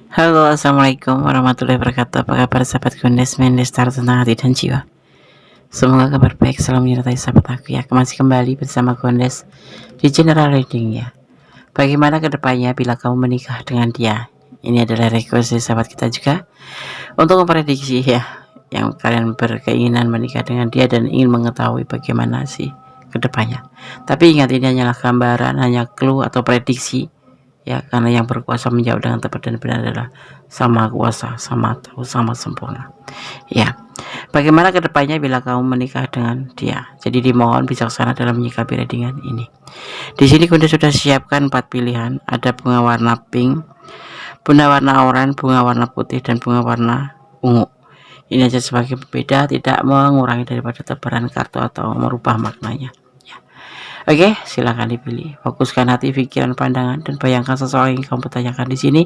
Halo, assalamualaikum warahmatullahi wabarakatuh. Apa kabar sahabat Gondes Mendestar tentang hati dan jiwa? Semoga kabar baik selalu menyertai sahabat aku ya. Masih kembali bersama Gondes di General Reading ya. Bagaimana kedepannya bila kamu menikah dengan dia? Ini adalah request dari sahabat kita juga untuk memprediksi ya, yang kalian berkeinginan menikah dengan dia dan ingin mengetahui bagaimana sih kedepannya. Tapi ingat, ini hanyalah gambaran, hanya clue atau prediksi ya, karena yang berkuasa menjawab dengan tepat dan benar adalah Sama Kuasa, Sama Tahu, Sama Sempurna ya. Bagaimana kedepannya bila kamu menikah dengan dia? Jadi dimohon bijaksana dalam menyikapi readingan ini. Di sini Bunda sudah siapkan 4 pilihan. Ada bunga warna pink, bunga warna oranye, bunga warna putih, dan bunga warna ungu. Ini aja sebagai pembeda, tidak mengurangi daripada tebaran kartu atau merubah maknanya. Oke, silakan dipilih. Fokuskan hati, pikiran, pandangan, dan bayangkan seseorang yang kamu pertanyakan di sini.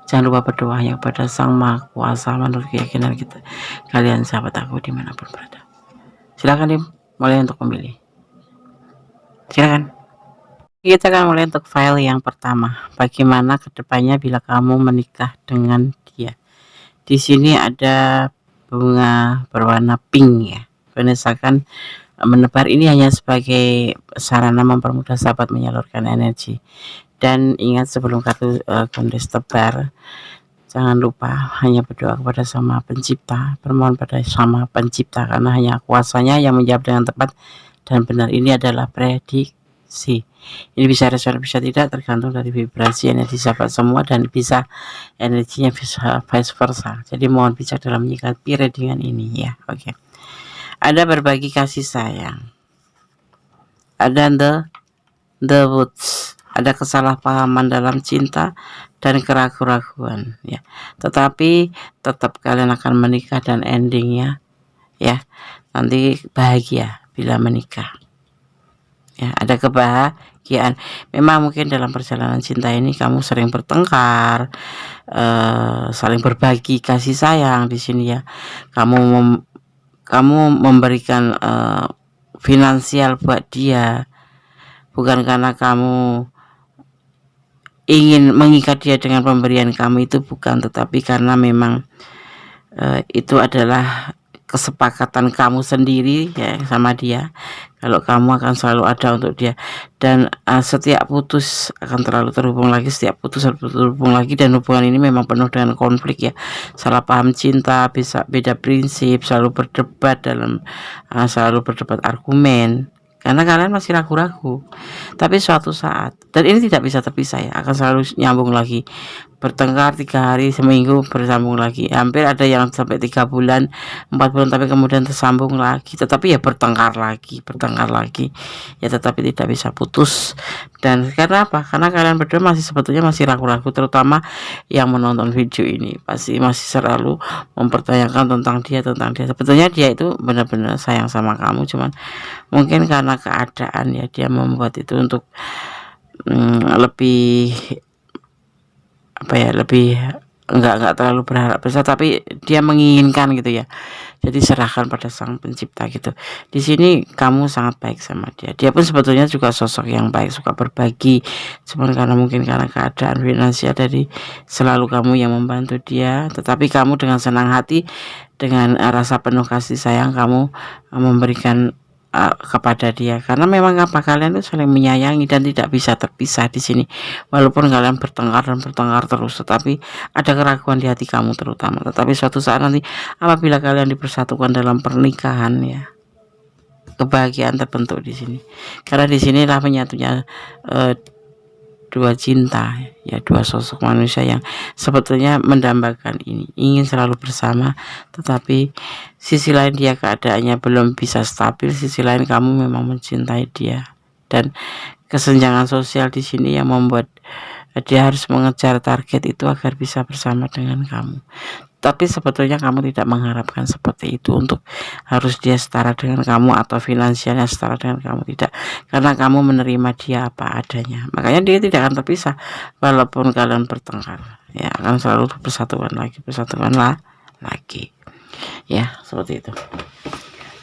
Jangan lupa berdoa hanya kepada Sang Maha Kuasa menurut keyakinan kita. Kalian sahabat aku dimanapun berada. Silakan dimulai untuk memilih. Silakan. Kita akan mulai untuk file yang pertama. Bagaimana kedepannya bila kamu menikah dengan dia? Di sini ada bunga berwarna pink ya. Misalkan menebar ini hanya sebagai sarana mempermudah sahabat menyalurkan energi. Dan ingat, sebelum kartu Gondes tebar, jangan lupa hanya berdoa kepada Sama Pencipta, bermohon pada Sama Pencipta, karena hanya kuasanya yang menjawab dengan tepat dan benar. Ini adalah prediksi. Ini bisa respon bisa tidak, tergantung dari vibrasi energi sahabat semua, dan bisa energinya bisa vice versa. Jadi mohon bijak dalam menyikapi readingan ini ya. Oke. Ada berbagi kasih sayang, ada the woods, ada kesalahpahaman dalam cinta dan keraguan-raguan ya. Tetapi tetap kalian akan menikah dan endingnya ya nanti bahagia bila menikah ya. Ada kebahagiaan. Memang mungkin dalam perjalanan cinta ini kamu sering bertengkar, saling berbagi kasih sayang di sini ya. Kamu memberikan finansial buat dia bukan karena kamu ingin mengikat dia dengan pemberian kamu, itu bukan, tetapi karena memang itu adalah kesepakatan kamu sendiri ya sama dia, kalau kamu akan selalu ada untuk dia. Dan setiap putus akan terlalu terhubung lagi, setiap putus terhubung lagi, dan hubungan ini memang penuh dengan konflik ya, salah paham cinta, bisa beda prinsip, selalu berdebat argumen, karena kalian masih ragu-ragu. Tapi suatu saat, dan ini tidak bisa terpisah ya, akan selalu nyambung lagi. Bertengkar 3 hari, seminggu bersambung lagi, hampir ada yang sampai 3 bulan, 4 bulan, tapi kemudian tersambung lagi. Tetapi ya bertengkar lagi ya, tetapi tidak bisa putus. Dan karena apa? Karena kalian berdua sebetulnya masih ragu-ragu. Terutama yang menonton video ini pasti masih selalu mempertanyakan tentang dia. Sebetulnya dia itu benar-benar sayang sama kamu, cuman mungkin karena keadaan ya, dia membuat itu untuk lebih enggak terlalu berharap besar, tapi dia menginginkan gitu ya. Jadi serahkan pada Sang Pencipta gitu. Di sini kamu sangat baik sama dia. Dia pun sebetulnya juga sosok yang baik, suka berbagi. Cuman karena keadaan finansial, dari selalu kamu yang membantu dia, tetapi kamu dengan senang hati, dengan rasa penuh kasih sayang, kamu memberikan kepada dia, karena memang kalian itu saling menyayangi dan tidak bisa terpisah di sini. Walaupun kalian bertengkar terus, tetapi ada keraguan di hati kamu terutama. Tetapi suatu saat nanti apabila kalian dipersatukan dalam pernikahan ya, kebahagiaan terbentuk di sini. Karena di sinilah menyatunya dua cinta ya, dua sosok manusia yang sebetulnya mendambakan ini, ingin selalu bersama, tetapi sisi lain dia keadaannya belum bisa stabil, sisi lain kamu memang mencintai dia. Dan kesenjangan sosial di sini yang membuat dia harus mengejar target itu agar bisa bersama dengan kamu. Tapi sebetulnya kamu tidak mengharapkan seperti itu, untuk harus dia setara dengan kamu atau finansialnya setara dengan kamu, tidak. Karena kamu menerima dia apa adanya, makanya dia tidak akan terpisah. Walaupun kalian bertengkar ya, akan selalu bersatuan lagi ya, seperti itu.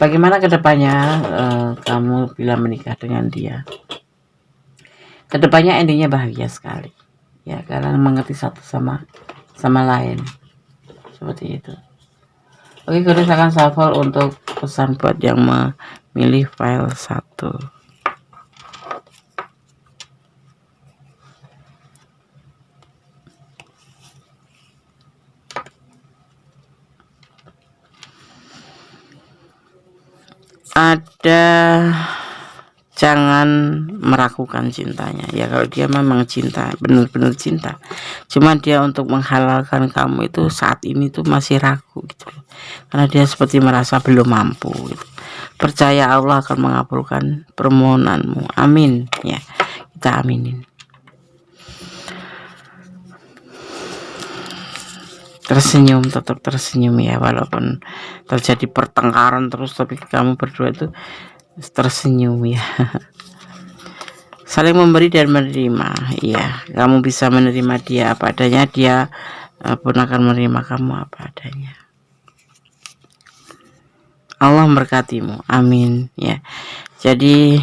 Bagaimana kedepannya kamu bila menikah dengan dia? Kedepannya endingnya bahagia sekali ya, kalian mengerti satu sama sama lain, seperti itu. Oke, Goddess akan shuffle untuk pesan buat yang memilih file 1. Ada jangan meragukan cintanya ya. Kalau dia memang cinta, benar-benar cinta, cuman dia untuk menghalalkan kamu itu saat ini tuh masih ragu gitu loh, karena dia seperti merasa belum mampu gitu. Percaya Allah akan mengabulkan permohonanmu, amin ya, kita aminin. Tersenyum, tetap tersenyum ya, walaupun terjadi pertengkaran terus, tapi kamu berdua itu tersenyum ya. Saling memberi dan menerima ya. Kamu bisa menerima dia apa adanya, dia pun akan menerima kamu apa adanya. Allah memberkatimu, amin ya. Jadi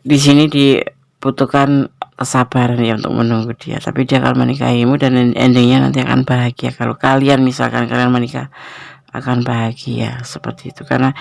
di sini dibutuhkan kesabaran ya untuk menunggu dia, tapi dia akan menikahimu dan endingnya nanti akan bahagia. Kalau kalian misalkan kalian menikah akan bahagia seperti itu, karena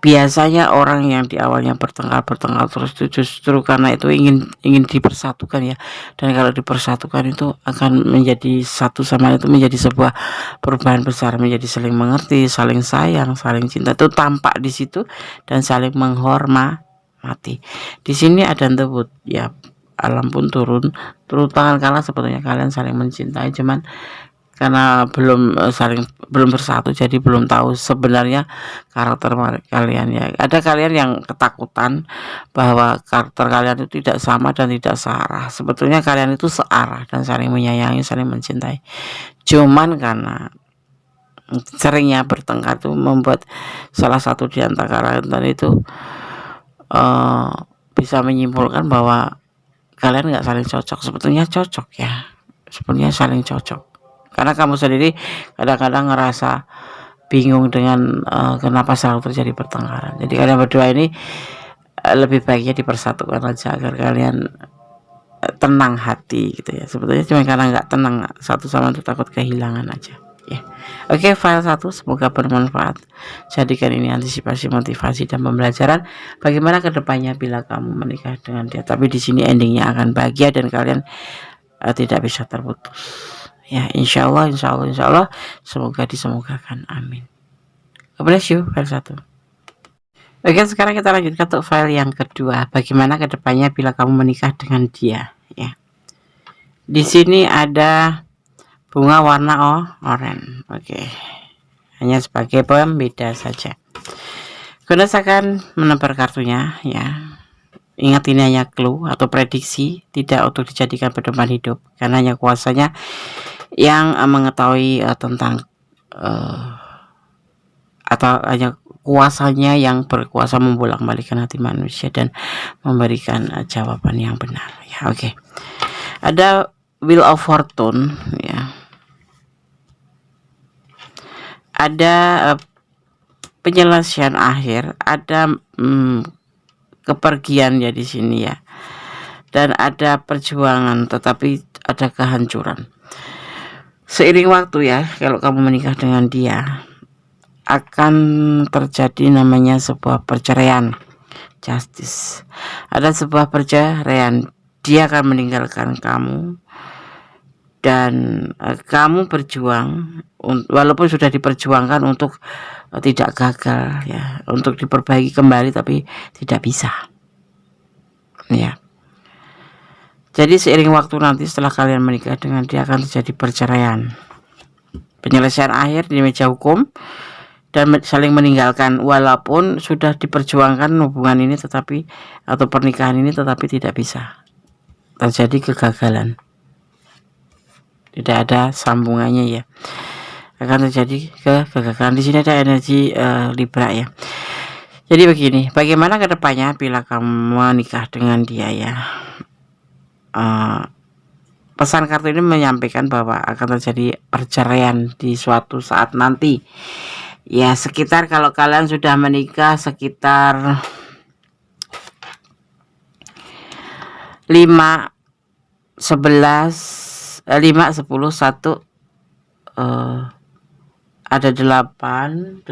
biasanya orang yang di awalnya bertengkar terus itu justru karena itu ingin dipersatukan ya. Dan kalau dipersatukan itu akan menjadi satu sama lain, itu menjadi sebuah perubahan besar, menjadi saling mengerti, saling sayang, saling cinta, itu tampak di situ, dan saling menghormati. Di sini ada debut ya, alam pun turun tangan kalah, sebetulnya kalian saling mencintai, cuman karena belum bersatu, jadi belum tahu sebenarnya karakter kalian ya. Ada kalian yang ketakutan bahwa karakter kalian itu tidak sama dan tidak searah. Sebetulnya kalian itu searah dan saling menyayangi, saling mencintai. Cuman karena seringnya bertengkar itu membuat salah satu di antara kalian itu bisa menyimpulkan bahwa kalian nggak saling cocok. Sebetulnya cocok ya, sebenarnya saling cocok. Karena kamu sendiri kadang-kadang ngerasa bingung dengan kenapa selalu terjadi pertengkaran. Jadi kalian berdua ini lebih baiknya dipersatukan aja agar kalian tenang hati gitu ya. Sebetulnya cuma karena nggak tenang satu sama lain, takut kehilangan aja ya. Oke, file 1 semoga bermanfaat. Jadikan ini antisipasi, motivasi, dan pembelajaran bagaimana kedepannya bila kamu menikah dengan dia. Tapi di sini endingnya akan bahagia dan kalian tidak bisa terputus ya, insya Allah semoga disemogakan, amin. God bless you, file 1. Oke, sekarang kita lanjutkan untuk file yang kedua, bagaimana kedepannya bila kamu menikah dengan dia ya. Di sini ada bunga warna oranye. Oke, hanya sebagai pembeda saja. Goddess akan menebar kartunya ya. Ingat, ini hanya clue atau prediksi, tidak untuk dijadikan pedoman hidup, karena hanya kuasanya yang mengetahui tentang atau hanya kuasanya yang berkuasa membolak-balikkan hati manusia dan memberikan jawaban yang benar ya. Oke. Ada Wheel of Fortune ya. Ada penyelesaian akhir, ada kepergian ya di sini ya. Dan ada perjuangan, tetapi ada kehancuran. Seiring waktu ya, kalau kamu menikah dengan dia akan terjadi namanya sebuah perceraian, justice. Ada sebuah perceraian, dia akan meninggalkan kamu dan kamu berjuang, walaupun sudah diperjuangkan untuk tidak gagal ya, untuk diperbaiki kembali, tapi tidak bisa ya. Jadi seiring waktu nanti setelah kalian menikah dengan dia akan terjadi perceraian, penyelesaian akhir di meja hukum, dan saling meninggalkan walaupun sudah diperjuangkan hubungan ini tetapi atau pernikahan ini, tetapi tidak bisa, terjadi kegagalan, tidak ada sambungannya ya, akan terjadi kegagalan. Di sini ada energi Libra ya. Jadi begini, bagaimana kedepannya bila kamu menikah dengan dia ya. Pesan kartu ini menyampaikan bahwa akan terjadi perceraian di suatu saat nanti ya, sekitar kalau kalian sudah menikah sekitar 5, 11 5, 10, 1, ada 8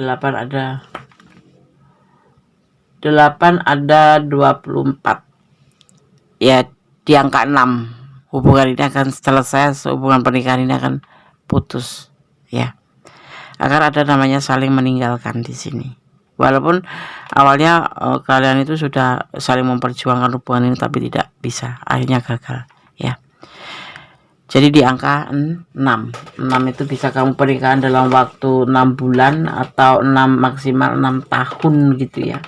ada 24. Ya, di angka 6 hubungan ini akan selesai, hubungan pernikahan ini akan putus, ya. Akan ada namanya saling meninggalkan di sini. Walaupun awalnya kalian itu sudah saling memperjuangkan hubungan ini, tapi tidak bisa, akhirnya gagal, ya. Jadi di angka 6 itu bisa kamu pernikahan dalam waktu 6 bulan atau 6 maksimal 6 tahun gitu ya.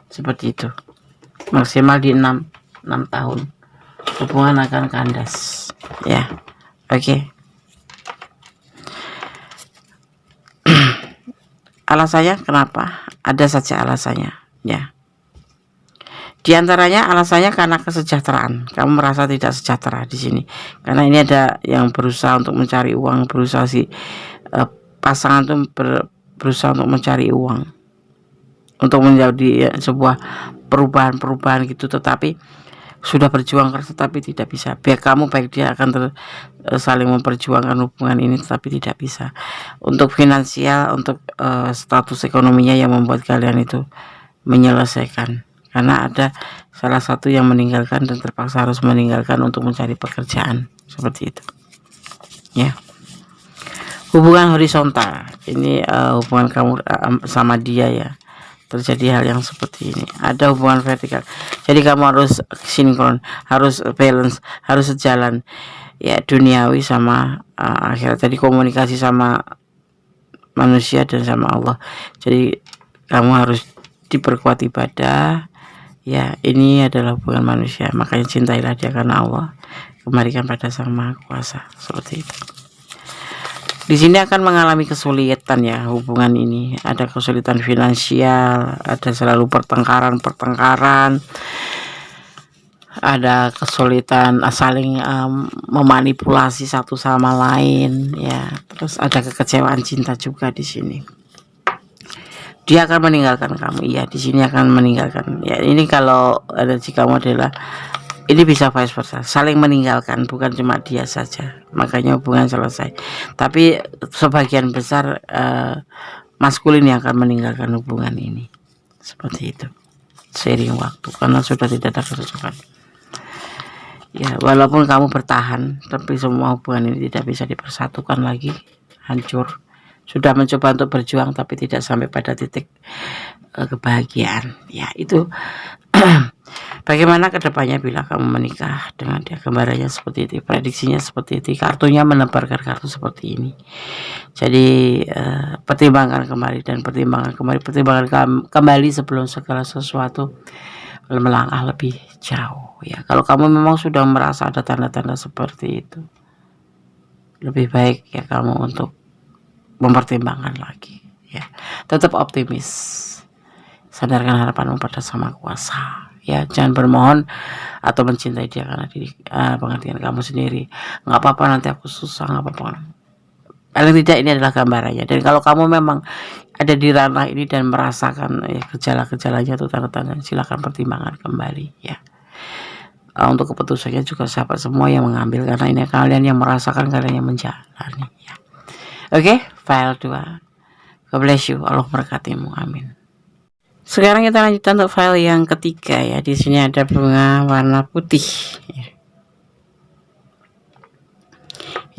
Seperti itu. Maksimal di 6 tahun. Hubungan akan kandas. Ya. Oke. Alasannya kenapa? Ada saja alasannya, ya. Di antaranya alasannya karena kesejahteraan. Kamu merasa tidak sejahtera di sini. Karena ini ada yang berusaha untuk mencari uang, berusaha pasangan itu berusaha untuk mencari uang, untuk menjadi sebuah perubahan gitu, tetapi sudah berjuang keras tetapi tidak bisa. Baik kamu baik dia akan saling memperjuangkan hubungan ini tetapi tidak bisa. Untuk finansial, untuk status ekonominya yang membuat kalian itu menyelesaikan. Karena ada salah satu yang meninggalkan dan terpaksa harus meninggalkan untuk mencari pekerjaan, seperti itu, ya. Hubungan horizontal ini hubungan kamu sama dia, ya, terjadi hal yang seperti ini. Ada hubungan vertikal, jadi kamu harus sinkron, harus balance, harus sejalan, ya, duniawi sama akhirat. Jadi komunikasi sama manusia dan sama Allah. Jadi kamu harus diperkuat ibadah. Ya, ini adalah hubungan manusia, makanya cintailah dia karena Allah, kembalikan pada Sang Maha Kuasa, seperti itu. Di sini akan mengalami kesulitan, ya, hubungan ini. Ada kesulitan finansial, ada selalu pertengkaran, ada kesulitan saling memanipulasi satu sama lain, ya. Terus ada kekecewaan cinta juga di sini. Dia akan meninggalkan kamu, iya, di sini akan meninggalkan, ya. Ini kalau energi kamu adalah ini bisa vice versa, saling meninggalkan, bukan cuma dia saja, makanya hubungan selesai. Tapi sebagian besar maskulin yang akan meninggalkan hubungan ini, seperti itu, seiring waktu, karena sudah tidak ada kecocokan. Ya, walaupun kamu bertahan, tapi semua hubungan ini tidak bisa dipersatukan lagi, hancur. Sudah mencoba untuk berjuang tapi tidak sampai pada titik kebahagiaan, ya. Itu bagaimana kedepannya bila kamu menikah dengan dia, gambarannya seperti itu, prediksinya seperti itu, kartunya menebarkan kartu seperti ini. Jadi pertimbangkan kembali sebelum segala sesuatu melangkah lebih jauh, ya. Kalau kamu memang sudah merasa ada tanda-tanda seperti itu, lebih baik, ya, kamu untuk mempertimbangkan lagi, ya. Tetap optimis, sadarkan harapanmu pada Sang Maha Kuasa, ya. Jangan bermohon atau mencintai dia karena pengertian kamu sendiri. Nggak apa-apa, nanti aku susah, nggak apa-apa. Paling tidak ini adalah gambarannya. Dan kalau kamu memang ada di ranah ini dan merasakan, ya, gejala-gejalanya atau tanda-tanda, silakan pertimbangkan kembali, ya. Untuk keputusannya juga sahabat semua yang mengambil, karena ini kalian yang merasakan, kalian yang menjalani, ya. Oke, file 2. God bless you, Allah berkatimu, amin. Sekarang kita lanjutkan untuk file yang ketiga, ya. Di sini ada bunga warna putih, ya.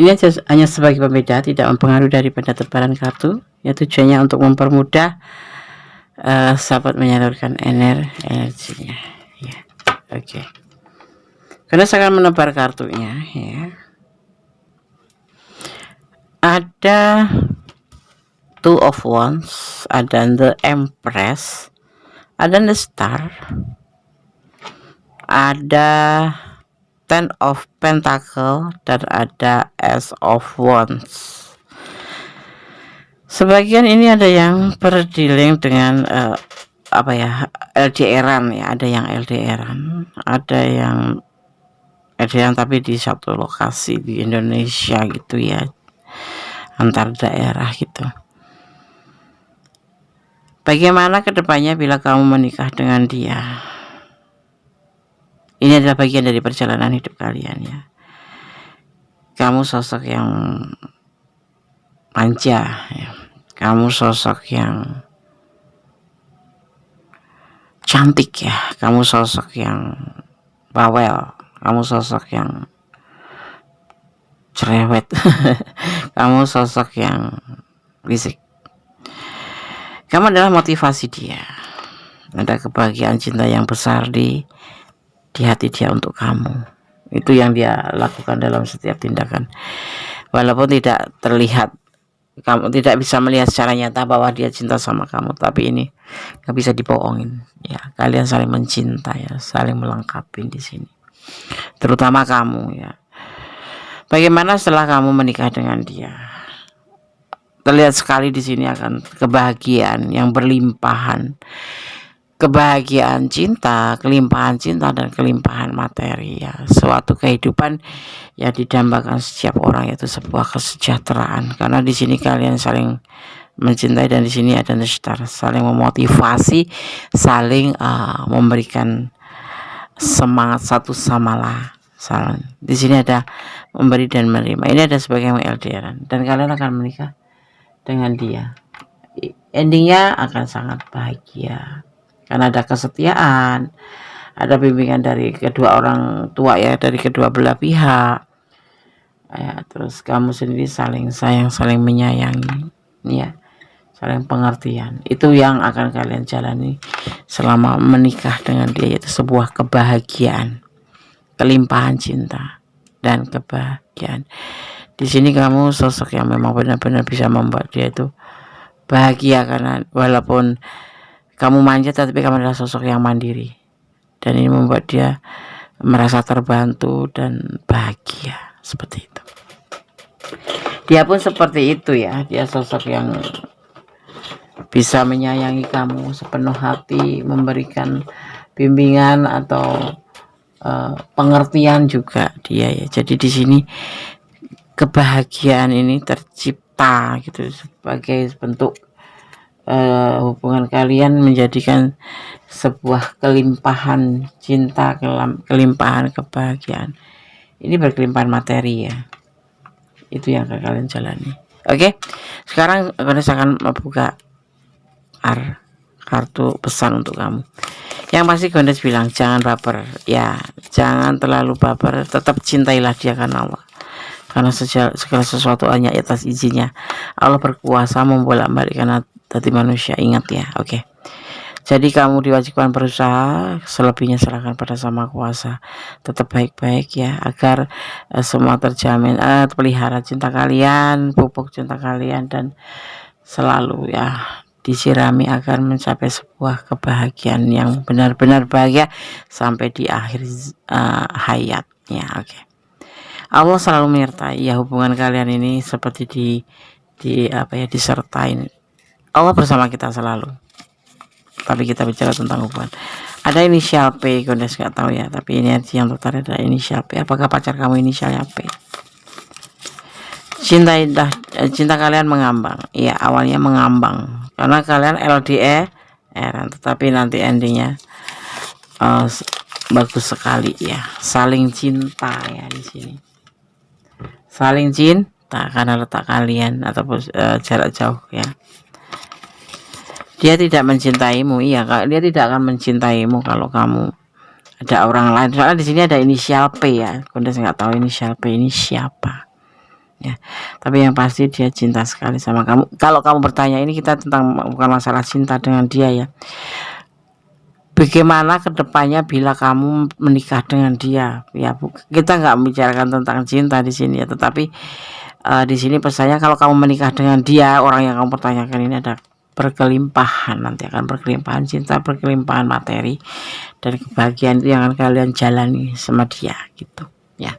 Ini hanya sebagai pembeda, tidak mempengaruhi daripada tebaran kartu, ya. Tujuannya untuk mempermudah sahabat menyalurkan energinya, ya. Oke. Karena saya akan menebar kartunya, ya. Ada Two of Wands, ada The Empress, ada The Star, ada Ten of Pentacle, dan ada Ace of Wands. Sebagian ini ada yang berdealing dengan LDR-an, ya. Ada yang LDR-an, ada yang tapi di satu lokasi di Indonesia gitu, ya, antar daerah gitu. Bagaimana kedepannya bila kamu menikah dengan dia? Ini adalah bagian dari perjalanan hidup kalian, ya. kamu sosok yang manja ya. Kamu sosok yang cantik ya, kamu sosok yang bawel, kamu sosok yang cerewet, kamu sosok yang berisik. Kamu adalah motivasi dia. Ada kebahagiaan cinta yang besar di hati dia untuk kamu. Itu yang dia lakukan dalam setiap tindakan. Walaupun tidak terlihat, kamu tidak bisa melihat secara nyata bahwa dia cinta sama kamu, tapi ini nggak bisa dibohongin. Ya, kalian saling mencintai, ya, saling melengkapi di sini. Terutama kamu ya. Bagaimana setelah kamu menikah dengan dia? Terlihat sekali di sini akan kebahagiaan yang berlimpahan, kebahagiaan cinta, kelimpahan cinta dan kelimpahan materi ya. Suatu kehidupan yang didambakan setiap orang itu sebuah kesejahteraan, karena di sini kalian saling mencintai dan di sini ada nestar, saling memotivasi, saling memberikan semangat satu sama lain. Di sini ada memberi dan menerima. Ini ada sebagai LDR dan kalian akan menikah dengan dia. Endingnya akan sangat bahagia karena ada kesetiaan, ada bimbingan dari kedua orang tua ya, dari kedua belah pihak ya. Terus kamu sendiri saling sayang, saling menyayangi ya, saling pengertian. Itu yang akan kalian jalani selama menikah dengan dia, yaitu sebuah kebahagiaan, kelimpahan cinta dan kebahagiaan. Di sini kamu sosok yang memang benar-benar bisa membuat dia itu bahagia, karena walaupun kamu manja tapi kamu adalah sosok yang mandiri, dan ini membuat dia merasa terbantu dan bahagia seperti itu. Dia pun seperti itu ya, dia sosok yang bisa menyayangi kamu sepenuh hati, memberikan bimbingan atau pengertian juga dia ya. Jadi di sini kebahagiaan ini tercipta gitu sebagai bentuk hubungan kalian menjadikan sebuah kelimpahan cinta, kelimpahan kebahagiaan. Ini berkelimpahan materi ya. Itu yang akan kalian jalani. Oke. Sekarang saya akan membuka kartu pesan untuk kamu. Yang pasti Gondes bilang jangan baper ya, jangan terlalu baper, tetap cintailah dia karena Allah. Karena segala sesuatu hanya atas izinnya. Allah berkuasa membolak-balikkan hati manusia, ingat ya. Oke. Jadi kamu diwajibkan berusaha, selebihnya serahkan pada Sang Maha Kuasa. Tetap baik-baik ya, agar semua terjamin. Pelihara cinta kalian, pupuk cinta kalian, dan selalu ya disirami agar mencapai sebuah kebahagiaan yang benar-benar bahagia sampai di akhir hayatnya. Oke. Allah selalu menyertai ya hubungan kalian ini, seperti disertai. Allah bersama kita selalu. Tapi kita bicara tentang hubungan. Ada inisial P, Gondes nggak tahu ya, tapi ini yang tertarik ada inisial P. Apakah pacar kamu inisialnya P? Cinta kalian mengambang. Iya, awalnya mengambang karena kalian LDR, tetapi nanti endingnya bagus sekali ya. Saling cinta ya di sini. Saling cinta karena letak kalian ataupun jarak jauh ya. Dia tidak mencintaimu, iya, dia tidak akan mencintaimu kalau kamu ada orang lain. Soalnya di sini ada inisial P ya. Gondes nggak tahu inisial P ini siapa. Ya, tapi yang pasti dia cinta sekali sama kamu. Kalau kamu bertanya, ini kita tentang bukan masalah cinta dengan dia ya. Bagaimana kedepannya bila kamu menikah dengan dia? Ya, kita nggak membicarakan tentang cinta di sini ya. Tetapi di sini pesannya kalau kamu menikah dengan dia, orang yang kamu pertanyakan ini ada berkelimpahan, nanti akan berkelimpahan cinta, berkelimpahan materi, dan kebahagiaan itu yang akan kalian jalani sama dia gitu ya.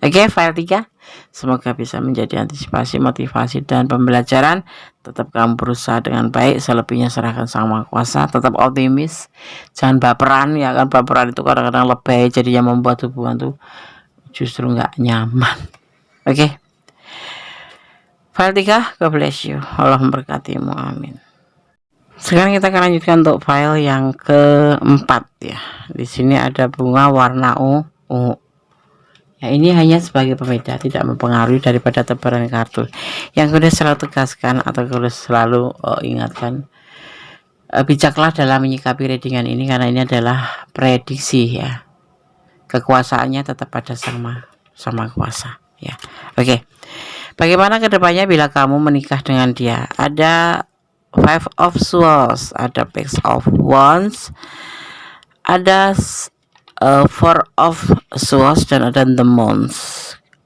Oke, file 3 semoga bisa menjadi antisipasi, motivasi, dan pembelajaran. Tetap kamu berusaha dengan baik, selebihnya serahkan Sang Maha Kuasa. Tetap optimis, jangan baperan ya, kan baperan itu kadang-kadang lebay, jadinya membuat hubungan tuh justru nggak nyaman. Oke, file 3, God bless you, Allah memberkatimu, amin. Sekarang kita akan lanjutkan untuk file yang keempat ya. Di sini ada bunga warna ungu. Ya, ini hanya sebagai pembeda, tidak mempengaruhi daripada tebaran kartu. Yang kuda selalu tegaskan atau kuda selalu ingatkan, bijaklah dalam menyikapi readingan ini karena ini adalah prediksi ya. Kekuasaannya tetap pada sama kuasa ya. Oke. Bagaimana kedepannya bila kamu menikah dengan dia? Ada Five of Swords, ada Page of Wands, ada Four of Swords, dan ada The Moon,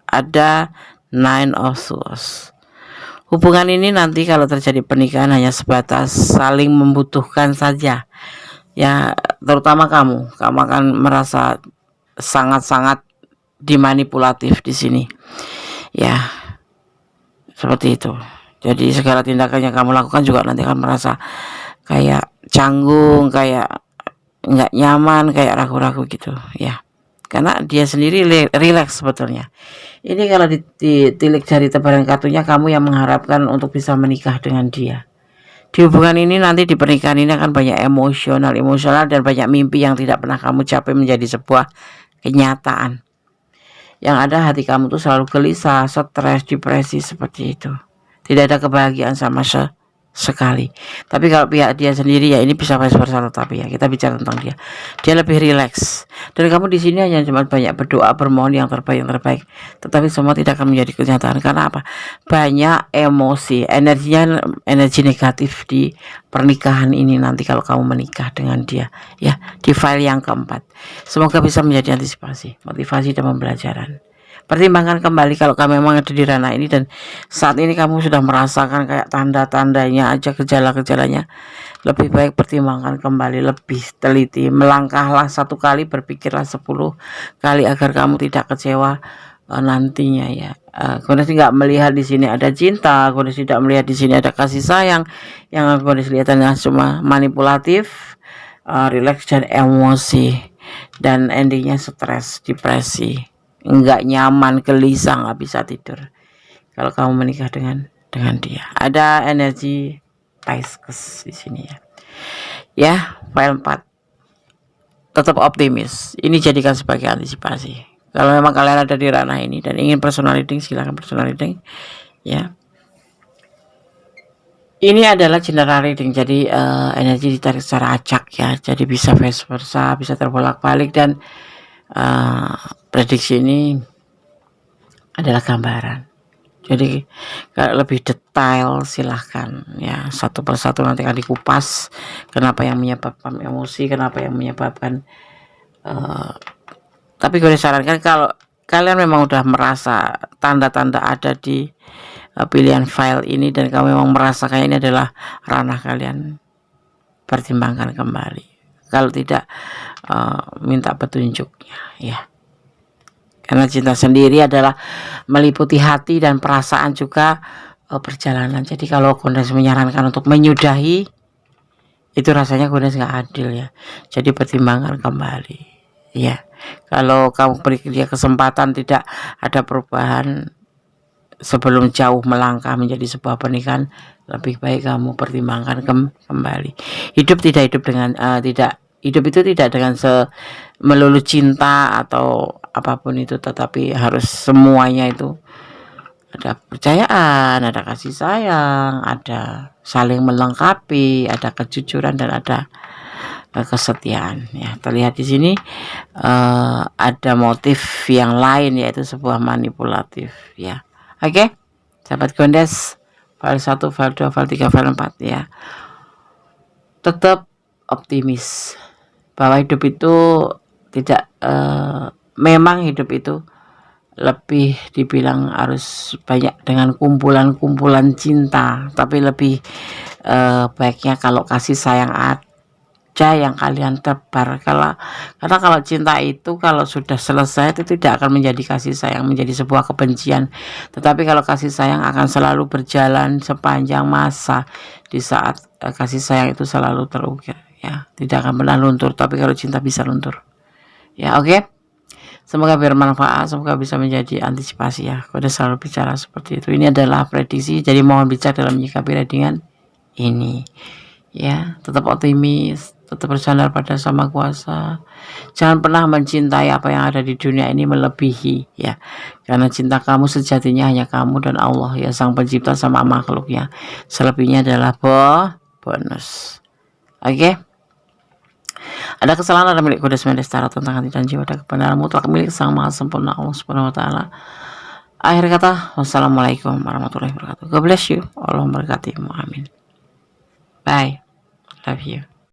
ada Nine of Swords. Hubungan ini nanti kalau terjadi pernikahan hanya sebatas saling membutuhkan saja ya, terutama kamu akan merasa sangat-sangat dimanipulatif di sini ya, seperti itu. Jadi segala tindakan yang kamu lakukan juga nanti akan merasa kayak canggung, kayak nggak nyaman, kayak ragu-ragu gitu ya, karena dia sendiri rileks sebetulnya. Ini kalau ditilik dari tebaran kartunya, kamu yang mengharapkan untuk bisa menikah dengan dia. Di hubungan ini nanti, di pernikahan ini akan banyak emosional dan banyak mimpi yang tidak pernah kamu capai menjadi sebuah kenyataan. Yang ada hati kamu tuh selalu gelisah, stres, depresi, seperti itu. Tidak ada kebahagiaan sama sekali. Tapi kalau pihak dia sendiri ya, ini bisa vice versa, tapi ya kita bicara tentang dia lebih rileks. Dan kamu di sini hanya cuma banyak berdoa, bermohon yang terbaik, tetapi semua tidak akan menjadi kenyataan. Karena apa? Banyak emosi, energi negatif di pernikahan ini nanti kalau kamu menikah dengan dia ya. Di file yang keempat, semoga bisa menjadi antisipasi, motivasi, dan pembelajaran. Pertimbangkan kembali kalau kamu memang ada di ranah ini dan saat ini kamu sudah merasakan kayak tanda-tandanya aja, gejala-gejalanya. Lebih baik pertimbangkan kembali, lebih teliti, melangkahlah 1 kali, berpikirlah 10 kali agar kamu tidak kecewa nantinya ya. Kondisi nggak melihat di sini ada cinta, kondisi tidak melihat di sini ada kasih sayang. Yang kondisi kelihatannya cuma manipulatif, rileks, dan emosi, dan endingnya stres, depresi, nggak nyaman, gelisah, nggak bisa tidur kalau kamu menikah dengan dia. Ada energi Pisces di sini ya. File 4, tetap optimis. Ini jadikan sebagai antisipasi. Kalau memang kalian ada di ranah ini dan ingin personal reading, silahkan personal reading ya. Ini adalah general reading, jadi energi ditarik secara acak ya, jadi bisa vice versa, bisa terbolak-balik, dan prediksi ini adalah gambaran. Jadi kalau lebih detail silahkan ya, satu persatu nanti akan dikupas. Kenapa yang menyebabkan emosi, kenapa yang menyebabkan tapi gue sarankan kalau kalian memang udah merasa tanda-tanda ada di pilihan file ini dan kamu memang merasa kayak ini adalah ranah kalian, pertimbangkan kembali. Kalau tidak, minta petunjuknya ya. Karena cinta sendiri adalah meliputi hati dan perasaan juga perjalanan. Jadi kalau Gondes menyarankan untuk menyudahi, itu rasanya Gondes nggak adil ya. Jadi pertimbangkan kembali ya. Kalau kamu beri dia kesempatan, tidak ada perubahan sebelum jauh melangkah menjadi sebuah pernikahan, lebih baik kamu pertimbangkan kembali. Hidup itu tidak dengan melulu cinta atau apapun itu, tetapi harus semuanya itu ada kepercayaan, ada kasih sayang, ada saling melengkapi, ada kejujuran, dan ada kesetiaan ya. Terlihat di sini ada motif yang lain, yaitu sebuah manipulatif ya. Oke, sahabat Gondes, file 1, file 2, file 3, file 4 ya. Tetap optimis bahwa hidup itu tidak memang hidup itu lebih dibilang harus banyak dengan kumpulan-kumpulan cinta, tapi lebih baiknya kalau kasih sayang aja yang kalian tebar. Karena kalau cinta itu kalau sudah selesai itu tidak akan menjadi kasih sayang, menjadi sebuah kebencian. Tetapi kalau kasih sayang akan selalu berjalan sepanjang masa. Di saat kasih sayang itu selalu terukir ya, tidak akan pernah luntur. Tapi kalau cinta bisa luntur ya. Oke, semoga bermanfaat, semoga bisa menjadi antisipasi ya. Kode selalu bicara seperti itu. Ini adalah prediksi, jadi mohon bijak dalam menyikapi readingan ini ya. Tetap optimis, tetap bersandar pada Sama Kuasa. Jangan pernah mencintai apa yang ada di dunia ini melebihi ya. Karena cinta kamu sejatinya hanya kamu dan Allah ya, Sang Pencipta sama makhluknya. Selebihnya adalah bonus. Oke. Ada kesalahan ada milik Kodes Mendestara tentang hati dan jiwa dan kebenaran mutlak milik Sang Maha Sempurna Allah Subhanahu wa taala. Akhir kata, wassalamualaikum warahmatullahi wabarakatuh. God bless you. Allah memberkatimu. Amin. Bye. Love you.